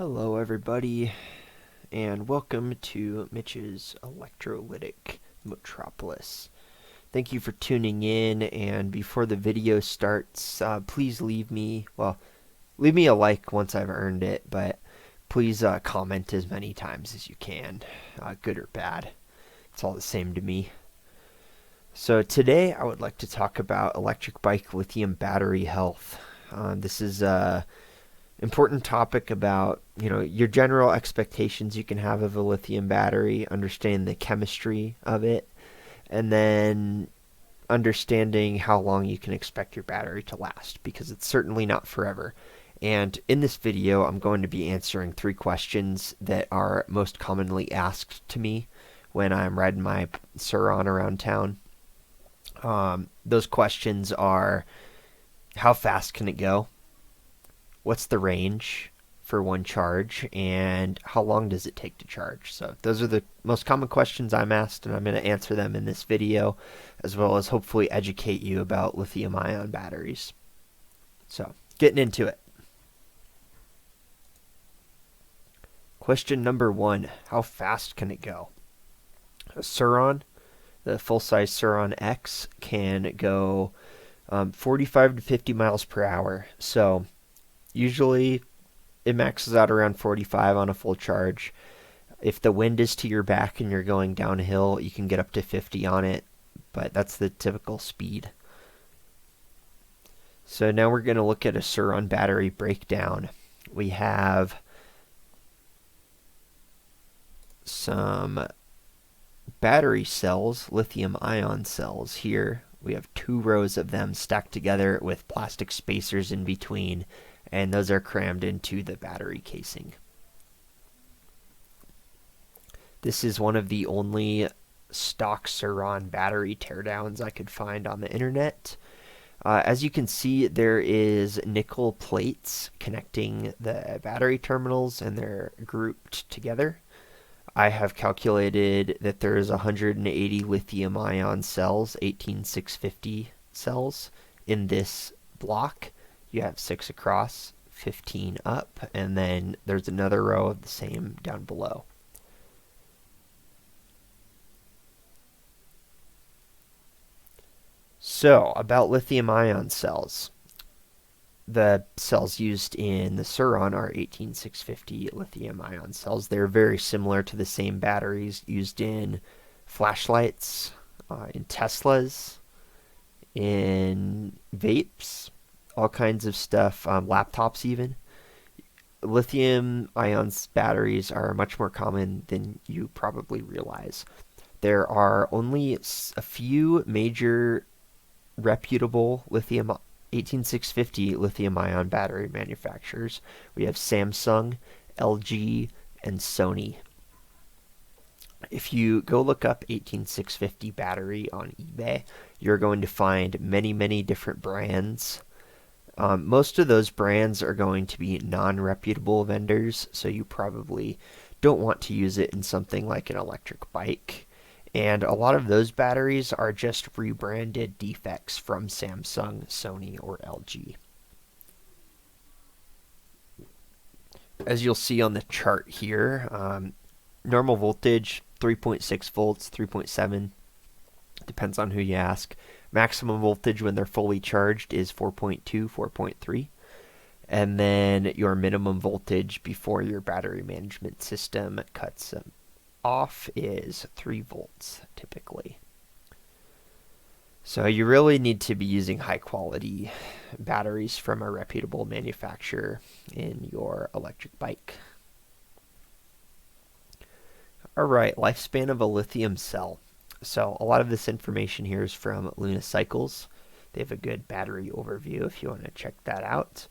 Hello everybody, and welcome to Mitch's Electrolytic Metropolis. Thank you for tuning in, and before the video starts, please leave me a like once I've earned it, but please comment as many times as you can, good or bad. It's all the same to me. So today I would like to talk about electric bike lithium battery health. This is important topic about your general expectations you can have of a lithium battery, understand the chemistry of it, and then understanding how long you can expect your battery to last, because it's certainly not forever. And in this video I'm going to be answering 3 questions that are most commonly asked to me when I'm riding my Sur Ron around town. Those questions are: how fast can it go? What's the range for one charge, and how long does it take to charge? So those are the most common questions I'm asked, and I'm going to answer them in this video, as well as hopefully educate you about lithium ion batteries. So getting into it. Question number 1, how fast can it go? A Sur Ron, the full-size Sur Ron X, can go 45 to 50 miles per hour. So usually it maxes out around 45 on a full charge. If the wind is to your back and you're going downhill, you can get up to 50 on it, but that's the typical speed. So now we're going to look at a Sur Ron Battery Breakdown. We have some battery cells, lithium ion cells here. We have 2 rows of them stacked together with plastic spacers in between, and those are crammed into the battery casing. This is one of the only stock Sur Ron battery teardowns I could find on the internet. As you can see, there is nickel plates connecting the battery terminals, and they're grouped together. I have calculated that there is 180 lithium ion cells, 18650 cells, in this block. You have 6 across, 15 up, and then there's another row of the same down below. So, about lithium ion cells. The cells used in the Sur Ron are 18650 lithium ion cells. They're very similar to the same batteries used in flashlights, in Teslas, in vapes, all kinds of stuff, laptops even. Lithium ion batteries are much more common than you probably realize. There are only a few major reputable 18650 lithium ion battery manufacturers. We have Samsung, LG, and Sony. If you go look up 18650 battery on eBay, you're going to find many different brands. Most of those brands are going to be non-reputable vendors, so you probably don't want to use it in something like an electric bike. And a lot of those batteries are just rebranded defects from Samsung, Sony, or LG. As you'll see on the chart here, normal voltage 3.6 volts, 3.7, depends on who you ask. Maximum voltage when they're fully charged is 4.2, 4.3. And then your minimum voltage before your battery management system cuts off is 3 volts typically. So you really need to be using high quality batteries from a reputable manufacturer in your electric bike. Alright, lifespan of a lithium cell. So a lot of this information here is from Luna Cycles. They have a good battery overview if you want to check that out.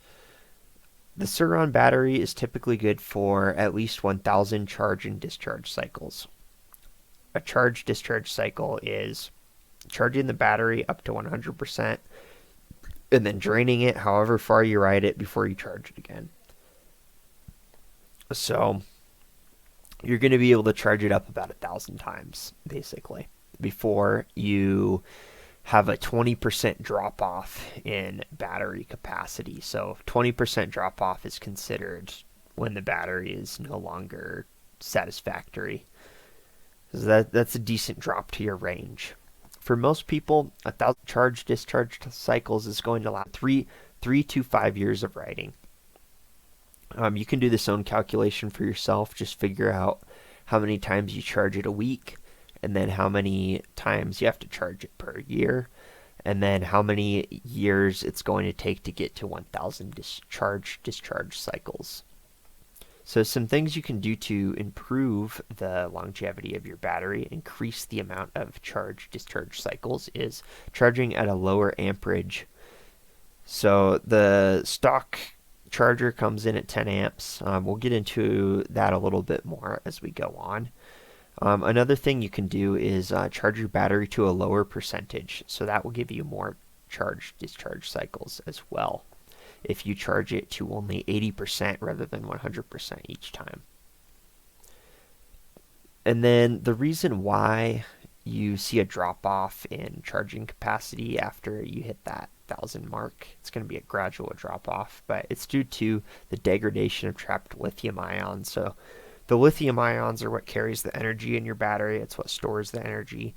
The Sur Ron battery is typically good for at least 1,000 charge and discharge cycles. A charge-discharge cycle is charging the battery up to 100% and then draining it however far you ride it before you charge it again. So you're going to be able to charge it up about 1,000 times, basically, before you have a 20% drop off in battery capacity. So 20% drop off is considered when the battery is no longer satisfactory. So that's a decent drop to your range. For most people, 1,000 charge discharge cycles is going to last three to 5 years of riding. You can do this own calculation for yourself. Just figure out how many times you charge it a week, and then how many times you have to charge it per year, and then how many years it's going to take to get to 1,000 discharge cycles. So some things you can do to improve the longevity of your battery, increase the amount of charge-discharge cycles, is charging at a lower amperage. So the stock charger comes in at 10 amps. We'll get into that a little bit more as we go on. Another thing you can do is charge your battery to a lower percentage. So that will give you more charge-discharge cycles as well, if you charge it to only 80% rather than 100% each time. And then the reason why you see a drop off in charging capacity after you hit that 1,000 mark, it's going to be a gradual drop off, but it's due to the degradation of trapped lithium ions. So the lithium ions are what carries the energy in your battery. It's what stores the energy.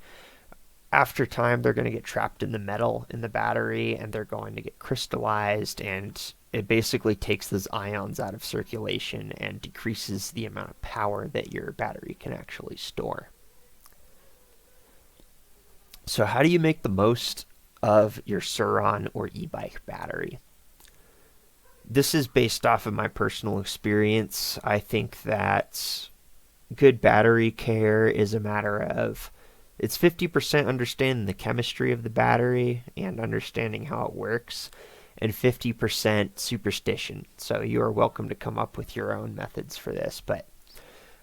After time, they're going to get trapped in the metal in the battery, and they're going to get crystallized, and it basically takes those ions out of circulation and decreases the amount of power that your battery can actually store. So how do you make the most of your Sur Ron or e-bike battery? This is based off of my personal experience. I think that good battery care is a matter of, it's 50% understanding the chemistry of the battery and understanding how it works, and 50% superstition. So you are welcome to come up with your own methods for this, but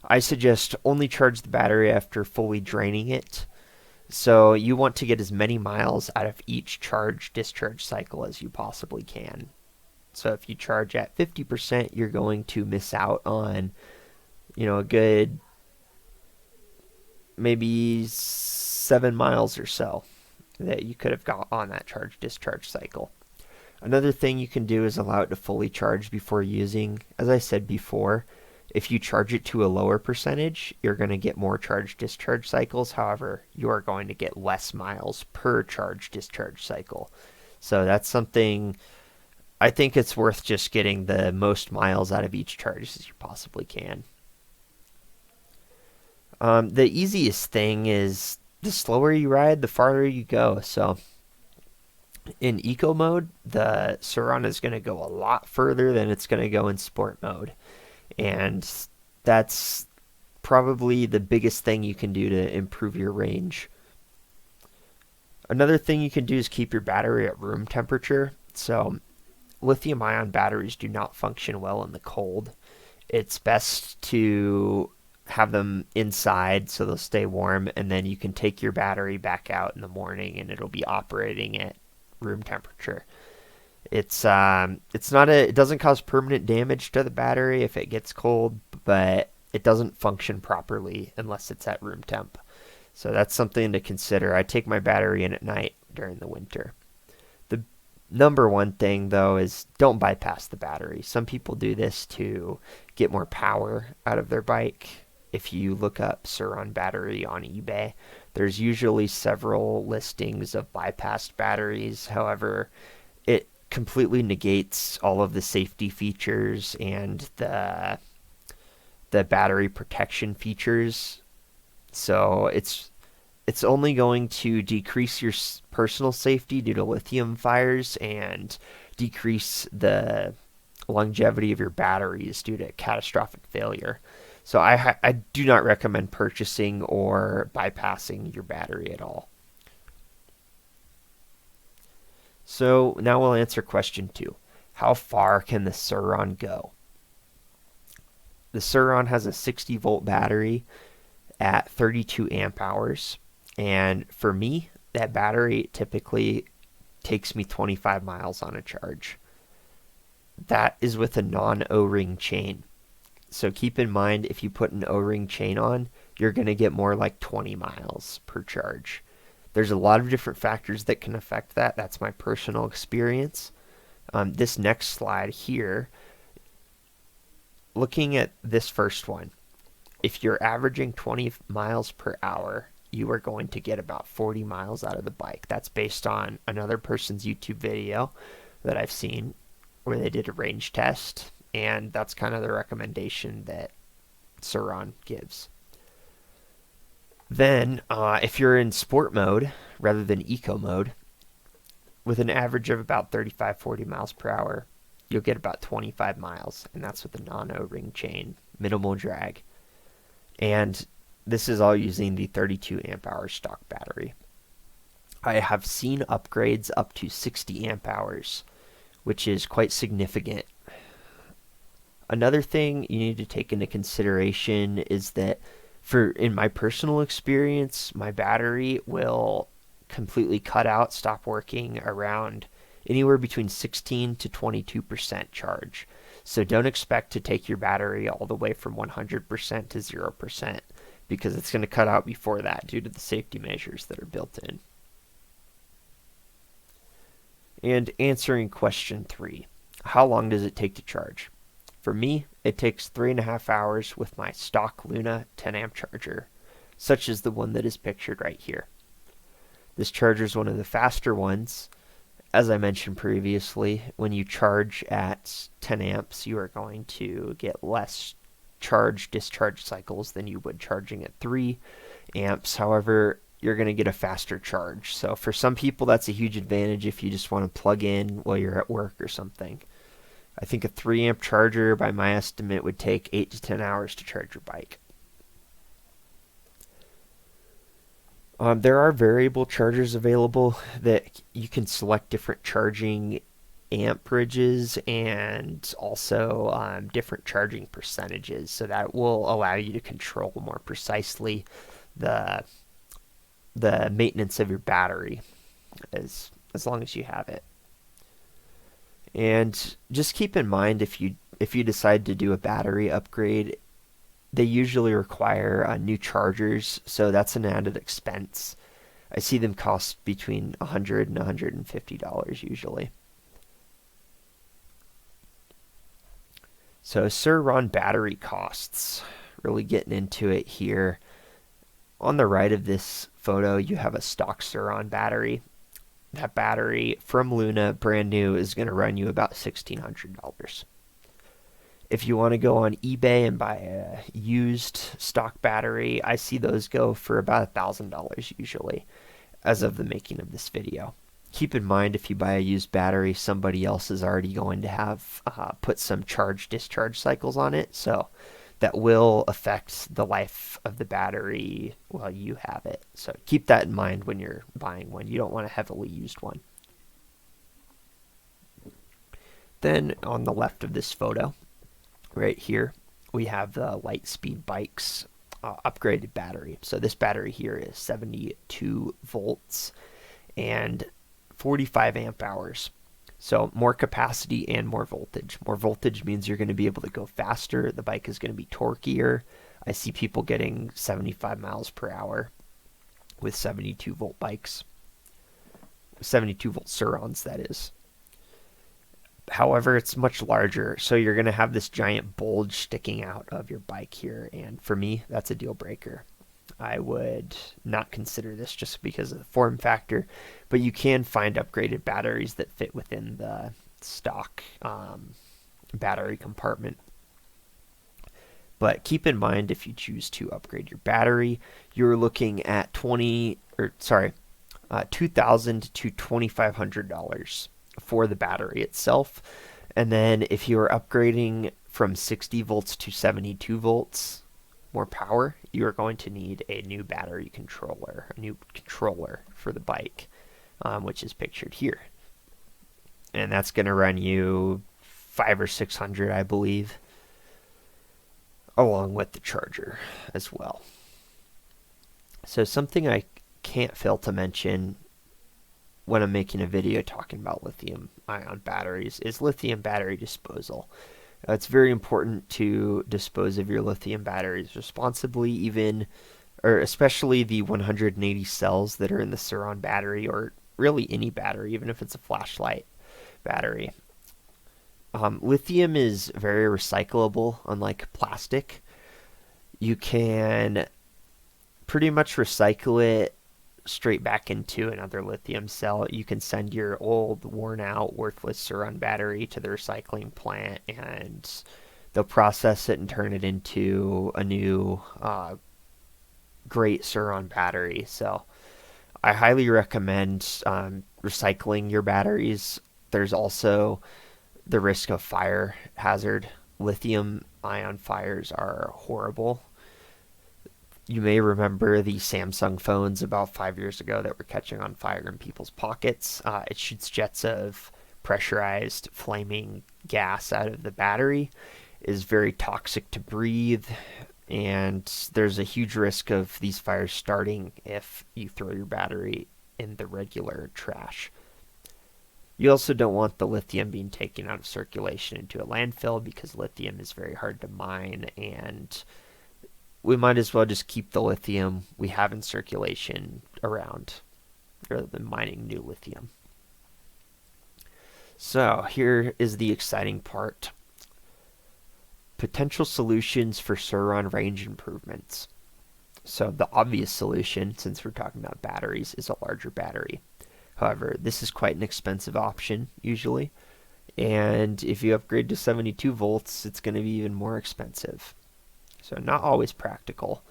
I suggest only charge the battery after fully draining it. So you want to get as many miles out of each charge-discharge cycle as you possibly can. So if you charge at 50%, you're going to miss out on, a good maybe 7 miles or so that you could have got on that charge-discharge cycle. Another thing you can do is allow it to fully charge before using. As I said before, if you charge it to a lower percentage, you're going to get more charge-discharge cycles. However, you are going to get less miles per charge-discharge cycle. So that's something, I think it's worth just getting the most miles out of each charge as you possibly can. The easiest thing is the slower you ride, the farther you go. So in eco mode, the Sur Ron is going to go a lot further than it's going to go in sport mode. And that's probably the biggest thing you can do to improve your range. Another thing you can do is keep your battery at room temperature. So lithium ion batteries do not function well in the cold. It's best to have them inside so they'll stay warm, and then you can take your battery back out in the morning and it'll be operating at room temperature. It doesn't cause permanent damage to the battery if it gets cold, but it doesn't function properly unless it's at room temp. So that's something to consider. I take my battery in at night during the winter. The number one thing though is don't bypass the battery. Some people do this to get more power out of their bike. If you look up Sur Ron Battery on eBay, there's usually several listings of bypassed batteries. However, it completely negates all of the safety features and the battery protection features. So it's only going to decrease your personal safety due to lithium fires and decrease the longevity of your batteries due to catastrophic failure. So I do not recommend purchasing or bypassing your battery at all. So now we'll answer question 2. How far can the Sur Ron go? The Sur Ron has a 60 volt battery at 32 amp hours. And for me, that battery typically takes me 25 miles on a charge. That is with a non-O-ring chain. So keep in mind, if you put an O-ring chain on, you're going to get more like 20 miles per charge. There's a lot of different factors that can affect that. That's my personal experience. This next slide here looking at this first one, if you're averaging 20 miles per hour, you are going to get about 40 miles out of the bike. That's based on another person's YouTube video that I've seen where they did a range test, and that's kind of the recommendation that Sur Ron gives. Then, if you're in sport mode rather than eco mode, with an average of about 35-40 miles per hour, you'll get about 25 miles, and that's with the nano ring chain, minimal drag. And this is all using the 32 amp hour stock battery. I have seen upgrades up to 60 amp hours, which is quite significant. Another thing you need to take into consideration is that in my personal experience, my battery will completely cut out, stop working around anywhere between 16 to 22% charge. So don't expect to take your battery all the way from 100% to 0% because it's going to cut out before that due to the safety measures that are built in. And answering question 3, how long does it take to charge? For me, it takes 3.5 hours with my stock Luna 10 amp charger, such as the one that is pictured right here. This charger is one of the faster ones. As I mentioned previously, when you charge at 10 amps, you are going to get less charge-discharge cycles than you would charging at 3 amps. However, you're going to get a faster charge. So for some people, that's a huge advantage if you just want to plug in while you're at work or something. I think a 3 amp charger, by my estimate, would take 8 to 10 hours to charge your bike. There are variable chargers available that you can select different charging amperages and also different charging percentages, so that will allow you to control more precisely the maintenance of your battery as long as you have it. And just keep in mind, if you decide to do a battery upgrade, they usually require new chargers, so that's an added expense. I see them cost between $100 and $150 usually. So Sur Ron battery costs, really getting into it here. On the right of this photo, you have a stock Sur Ron battery. That battery from Luna, brand new, is going to run you about $1,600. If you want to go on eBay and buy a used stock battery, I see those go for about $1,000 usually, as of the making of this video. Keep in mind, if you buy a used battery, somebody else is already going to have put some charge-discharge cycles on it, so that will affect the life of the battery while you have it. So keep that in mind when you're buying one. You don't want a heavily used one. Then on the left of this photo, right here, we have the Lightspeed Bikes upgraded battery. So this battery here is 72 volts and 45 amp hours. So more capacity and more voltage. More voltage means you're going to be able to go faster. The bike is going to be torquier. I see people getting 75 miles per hour with 72 volt bikes. 72 volt Sur Rons, that is. However, it's much larger, so you're going to have this giant bulge sticking out of your bike here, and for me, that's a deal breaker. I would not consider this just because of the form factor, but you can find upgraded batteries that fit within the stock battery compartment. But keep in mind, if you choose to upgrade your battery, you're looking at $2,000 to $2,500 for the battery itself. And then if you are upgrading from 60 volts to 72 volts, more power, you are going to need a new battery controller, a new controller for the bike, which is pictured here. And that's going to run you $500 or $600, I believe, along with the charger as well. So something I can't fail to mention when I'm making a video talking about lithium ion batteries is lithium battery disposal. It's very important to dispose of your lithium batteries responsibly, especially the 180 cells that are in the Sur Ron battery, or really any battery, even if it's a flashlight battery. Lithium is very recyclable, unlike plastic. You can pretty much recycle it straight back into another lithium cell. You can send your old, worn out, worthless Sur Ron battery to the recycling plant, and they'll process it and turn it into a new great Sur Ron battery. So I highly recommend recycling your batteries. There's also the risk of fire hazard. Lithium ion fires are horrible. You may remember the Samsung phones about 5 years ago that were catching on fire in people's pockets. It shoots jets of pressurized flaming gas out of the battery. It is very toxic to breathe, and there's a huge risk of these fires starting if you throw your battery in the regular trash. You also don't want the lithium being taken out of circulation into a landfill, because lithium is very hard to mine, and we might as well just keep the lithium we have in circulation around rather than mining new lithium. So here is the exciting part. Potential solutions for Sur Ron range improvements. So the obvious solution, since we're talking about batteries, is a larger battery. However, this is quite an expensive option usually, and if you upgrade to 72 volts, it's going to be even more expensive. So not always practical.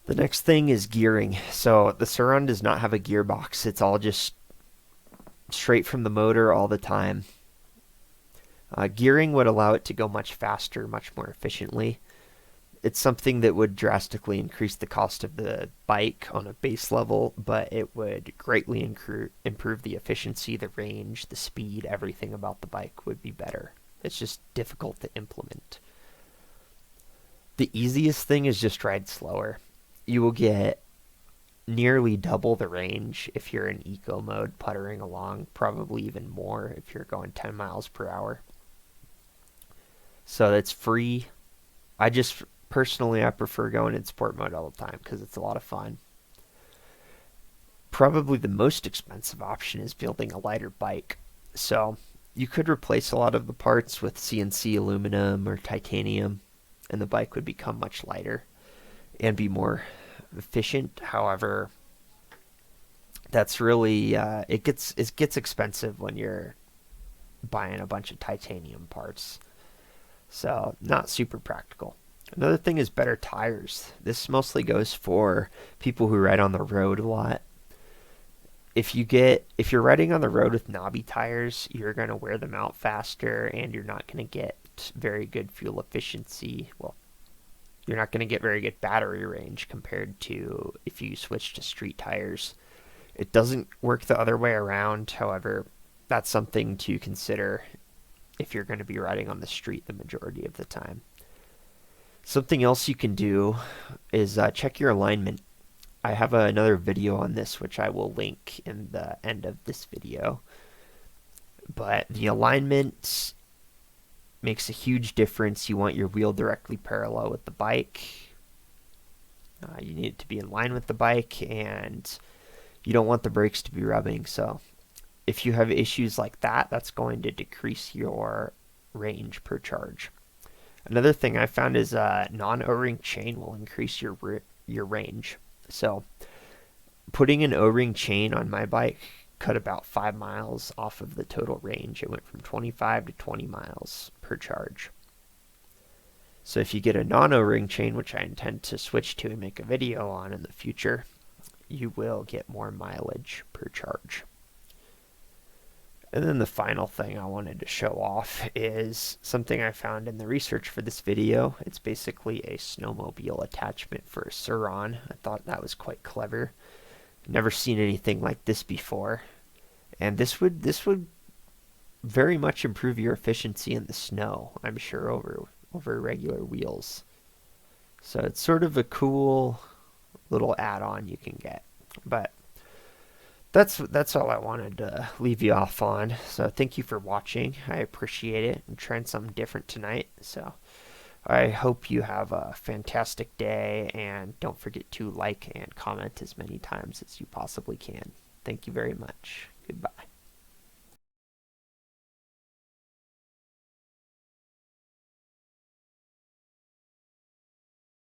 The next thing is gearing. So the Sur Ron does not have a gearbox. It's all just straight from the motor all the time. Gearing would allow it to go much faster, much more efficiently. It's something that would drastically increase the cost of the bike on a base level, but it would greatly improve the efficiency, the range, the speed, everything about the bike would be better. It's just difficult to implement. The easiest thing is just ride slower. You will get nearly double the range if you're in eco mode puttering along, probably even more if you're going 10 miles per hour. So that's free. Personally, I prefer going in sport mode all the time because it's a lot of fun. Probably the most expensive option is building a lighter bike. So you could replace a lot of the parts with CNC aluminum or titanium, and the bike would become much lighter and be more efficient. However, that's really it gets expensive when you're buying a bunch of titanium parts. So not super practical. Another thing is better tires. This mostly goes for people who ride on the road a lot. If you're riding on the road with knobby tires, you're going to wear them out faster, and you're not going to get very good fuel efficiency. Well, you're not going to get very good battery range compared to if you switch to street tires. It doesn't work the other way around. However, that's something to consider if you're going to be riding on the street the majority of the time. Something else you can do is check your alignment. I have another video on this, which I will link in the end of this video. But the alignment makes a huge difference. You want your wheel directly parallel with the bike. You need it to be in line with the bike, and you don't want the brakes to be rubbing. So if you have issues like that, that's going to decrease your range per charge. Another thing I found is non-O-ring chain will increase your range. So putting an O-ring chain on my bike cut about 5 miles off of the total range. It went from 25 to 20 miles per charge. So if you get a non-O-ring chain, which I intend to switch to and make a video on in the future, you will get more mileage per charge. And then the final thing I wanted to show off is something I found in the research for this video. It's basically a snowmobile attachment for a Sur Ron. I thought that was quite clever. Never seen anything like this before. And this would very much improve your efficiency in the snow, I'm sure, over regular wheels. So it's sort of a cool little add-on you can get. But that's all I wanted to leave you off on. So thank you for watching. I appreciate it. I'm trying something different tonight. So I hope you have a fantastic day, and don't forget to like and comment as many times as you possibly can. Thank you very much. Goodbye.